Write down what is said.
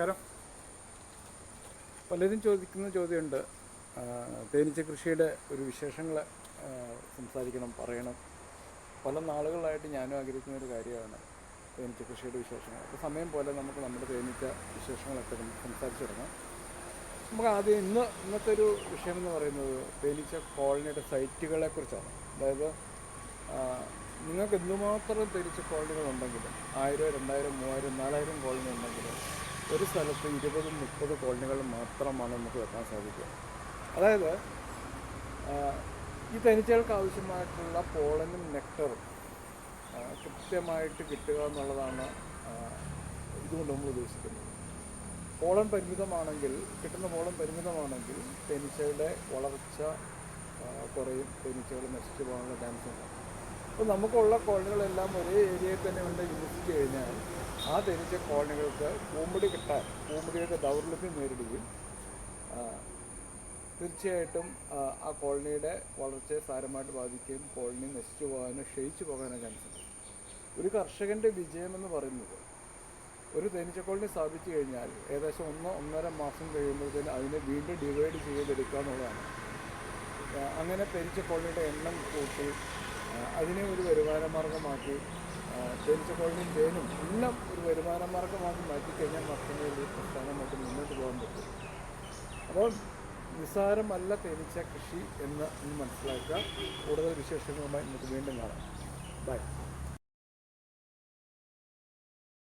നമസ്കാരം. പലരും ചോദിക്കുന്ന ചോദ്യമുണ്ട്, തേനീച്ച കൃഷിയുടെ ഒരു വിശേഷങ്ങൾ പറയണം. പല നാളുകളായിട്ട് ഞാനും ആഗ്രഹിക്കുന്ന ഒരു കാര്യമാണ് തേനീച്ച കൃഷിയുടെ വിശേഷങ്ങൾ. അപ്പോൾ സമയം പോലെ നമുക്ക് നമ്മുടെ തേനീച്ച വിശേഷങ്ങളൊക്കെ സംസാരിച്ചു തുടങ്ങാം. നമുക്ക് ആദ്യം ഇന്നത്തെ ഒരു വിഷയം എന്ന് പറയുന്നത് തേനീച്ച കോളനിയുടെ സൈറ്റുകളെക്കുറിച്ചാണ്. അതായത് നിങ്ങൾക്ക് എന്തുമാത്രം തേനീച്ച കോളനികളുണ്ടെങ്കിലും 1000, 2000, 3000, 4000 കോളനി ഉണ്ടെങ്കിലും ഒരു സ്ഥലത്ത് 20-30 കോളനികൾ മാത്രമാണ് നമുക്ക് വെക്കാൻ സാധിക്കുക. അതായത് ഈ തേനീച്ചകൾക്ക് ആവശ്യമായിട്ടുള്ള പോളനും നെക്ടറും കൃത്യമായിട്ട് കിട്ടുക എന്നുള്ളതാണ് ഇതുകൊണ്ട് നമ്മൾ ഉദ്ദേശിക്കുന്നത്. കിട്ടുന്ന പോളൻ പരിമിതമാണെങ്കിൽ തേനീച്ചയുടെ വളർച്ച കുറയും, തേനീച്ചകൾ നശിച്ചു പോകാനുള്ള ചാൻസ് ഉണ്ട്. അപ്പോൾ നമുക്കുള്ള കോളനികളെല്ലാം ഒരേ ഏരിയയിൽ തന്നെ കൊണ്ട് വിന്യസിച്ച് കഴിഞ്ഞാൽ ആ തേനീച്ച കോളനികൾക്ക് പൂമ്പൊടിയുടെ ദൗർലഭ്യം നേരിടുകയും തീർച്ചയായിട്ടും ആ കോളനിയുടെ വളർച്ചയെ സാരമായിട്ട് ബാധിക്കുകയും കോളനി നശിച്ചു പോകാനോ ക്ഷയിച്ചു പോകാനോ ചാൻസ് ഉണ്ട്. ഒരു കർഷകൻ്റെ വിജയമെന്ന് പറയുന്നത് ഒരു തേനീച്ച കോളനി സ്ഥാപിച്ചു കഴിഞ്ഞാൽ ഏകദേശം 1-1.5 മാസം കഴിയുമ്പോഴത്തേന് അതിനെ വീണ്ടും ഡിവൈഡ് ചെയ്തെടുക്കുക എന്നുള്ളതാണ്. അങ്ങനെ തേനീച്ച കോളനിയുടെ എണ്ണം കൂട്ടി അതിനെ ഒരു വരുമാന മാർഗമാക്കി തേനീച്ച കോളനിയും തേനും എല്ലാം ഒരു വരുമാന മാർഗമാക്കി മാറ്റിക്കഴിഞ്ഞാൽ മാത്രമേ ഒരു പ്രസ്ഥാനമായിട്ട് മുന്നോട്ട് പോകാൻ പറ്റൂ. അപ്പോൾ നിസ്സാരമല്ല തേനീച്ച കൃഷി എന്ന് മനസ്സിലാക്കുക. കൂടുതൽ വിശേഷങ്ങളുമായി നമുക്ക് വീണ്ടും കാണാം. ബൈ.